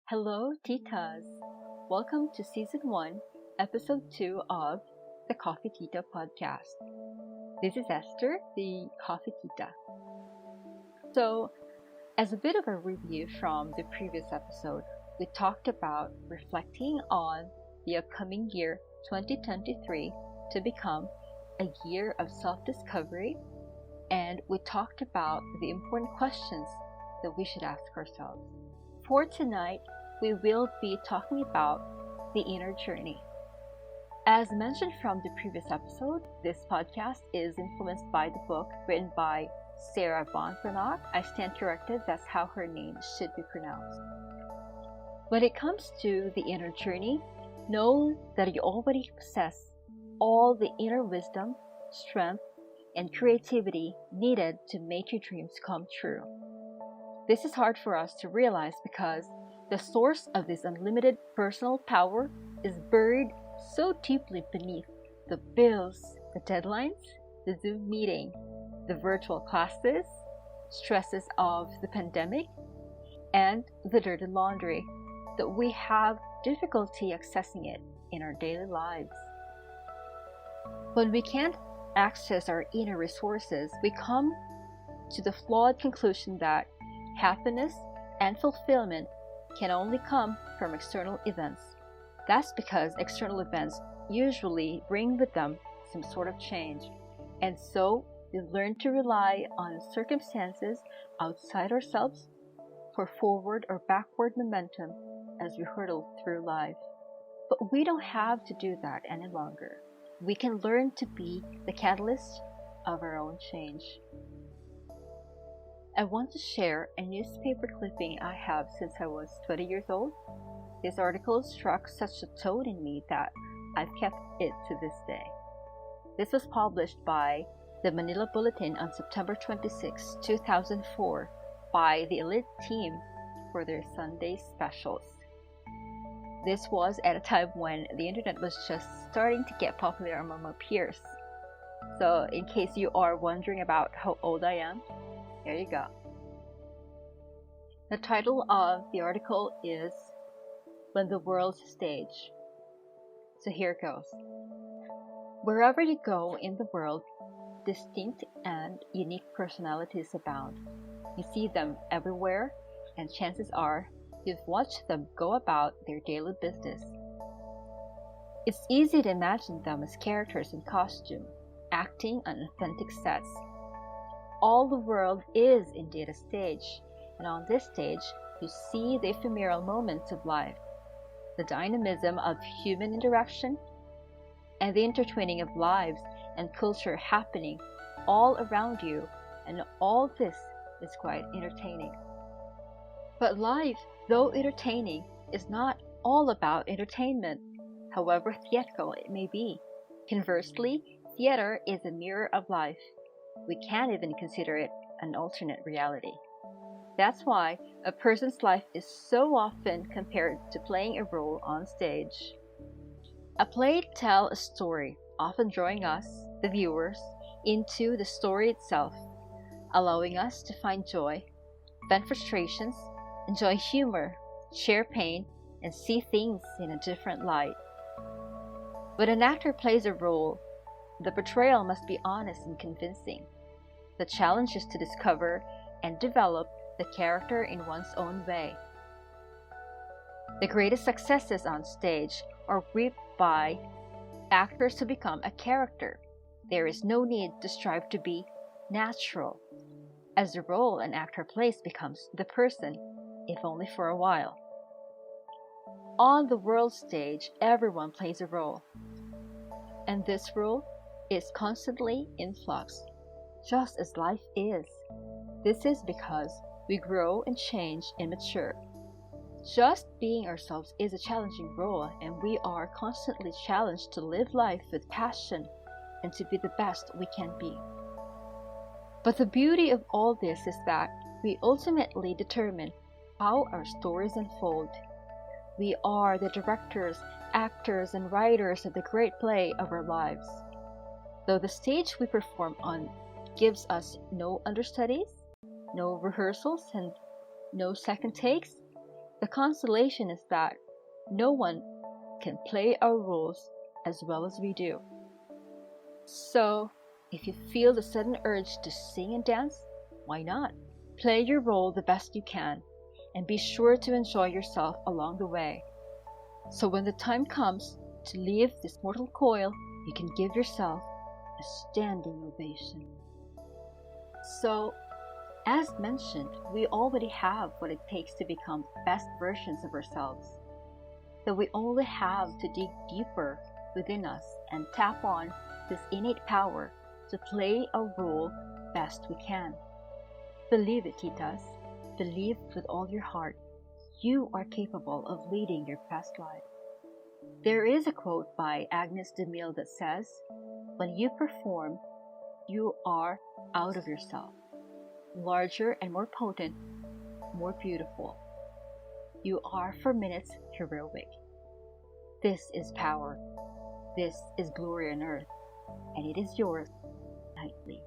Hello, Titas! Welcome to Season 1, Episode 2 of the Coffee Tita podcast. This is Esther, the Coffee Tita. So, as a bit of a review from the previous episode, we talked about reflecting on the upcoming year 2023 to become a year of self-discovery, and we talked about the important questions that we should ask ourselves. For tonight, we will be talking about the inner journey. As mentioned from the previous episode, this podcast is influenced by the book written by Sarah Von Branagh. I stand corrected, that's how her name should be pronounced. When it comes to the inner journey, know that you already possess all the inner wisdom, strength, and creativity needed to make your dreams come true. This is hard for us to realize because the source of this unlimited personal power is buried so deeply beneath the bills, the deadlines, the Zoom meeting, the virtual classes, stresses of the pandemic, and the dirty laundry that we have difficulty accessing it in our daily lives. When we can't access our inner resources, we come to the flawed conclusion that happiness and fulfillment can only come from external events. That's because external events usually bring with them some sort of change, and so we learn to rely on circumstances outside ourselves for forward or backward momentum as we hurtle through life. But we don't have to do that any longer. We can learn to be the catalyst of our own change. I want to share a newspaper clipping I have since I was 20 years old. This article struck such a tone in me that I've kept it to this day. This was published by the Manila Bulletin on September 26, 2004 by the Elite Team for their Sunday specials. This was at a time when the internet was just starting to get popular among my peers. So in case you are wondering about how old I am, here you go. The title of the article is When the World's Stage. So here goes. Wherever you go in the world, distinct and unique personalities abound. You see them everywhere, and chances are you've watched them go about their daily business. It's easy to imagine them as characters in costume, acting on authentic sets. All the world is indeed a stage, and on this stage, you see the ephemeral moments of life, the dynamism of human interaction, and the intertwining of lives and culture happening all around you, and all this is quite entertaining. But life, though entertaining, is not all about entertainment, however theatrical it may be. Conversely, theater is a mirror of life. We can't even consider it an alternate reality. That's why a person's life is so often compared to playing a role on stage. A play tells a story, often drawing us, the viewers, into the story itself, allowing us to find joy, vent frustrations, enjoy humor, share pain, and see things in a different light. When an actor plays a role, the portrayal must be honest and convincing. The challenge is to discover and develop the character in one's own way. The greatest successes on stage are reaped by actors who become a character. There is no need to strive to be natural, as the role an actor plays becomes the person, if only for a while. On the world stage, everyone plays a role, and this role is constantly in flux, just as life is. This is because we grow and change and mature. Just being ourselves is a challenging role, and we are constantly challenged to live life with passion and to be the best we can be. But the beauty of all this is that we ultimately determine how our stories unfold. We are the directors, actors, and writers of the great play of our lives. Though the stage we perform on gives us no understudies, no rehearsals, and no second takes, The consolation is that no one can play our roles as well as we do. So, if you feel the sudden urge to sing and dance, why not? Play your role the best you can, and be sure to enjoy yourself along the way. So when the time comes to leave this mortal coil, you can give yourself a standing ovation. So, as mentioned, we already have what it takes to become best versions of ourselves. So we only have to dig deeper within us and tap on this innate power to play our role best we can. Believe it, Titas. Believe with all your heart. You are capable of leading your best life. There is a quote by Agnes de Mille that says, "When you perform, you are out of yourself, larger and more potent, more beautiful. You are for minutes heroic. This is power. This is glory on earth, and it is yours nightly."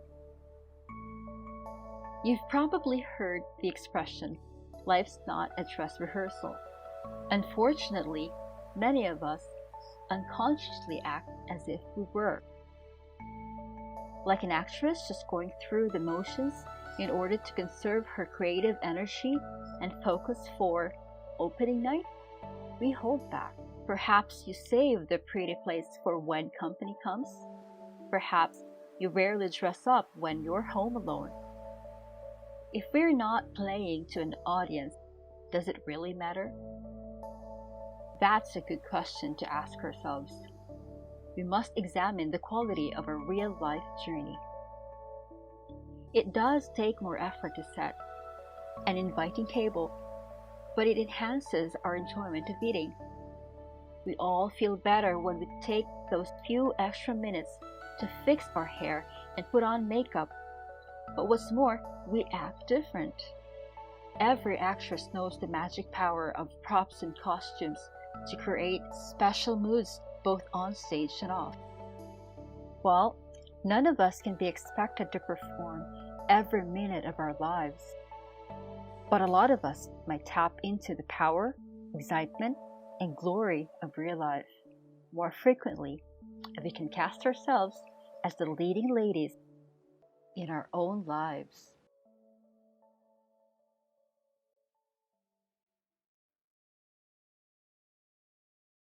You've probably heard the expression, "Life's not a dress rehearsal." Unfortunately, many of us unconsciously act as if we were. Like an actress just going through the motions in order to conserve her creative energy and focus for opening night, we hold back. Perhaps you save the pretty place for when company comes. Perhaps you rarely dress up when you're home alone. If we're not playing to an audience, does it really matter? That's a good question to ask ourselves. We must examine the quality of our real life journey. It does take more effort to set an inviting table, but it enhances our enjoyment of eating. We all feel better when we take those few extra minutes to fix our hair and put on makeup. But what's more, we act different. Every actress knows the magic power of props and costumes to create special moods both on stage and off. Well, none of us can be expected to perform every minute of our lives. But a lot of us might tap into the power, excitement, and glory of real life more frequently if we can cast ourselves as the leading ladies in our own lives.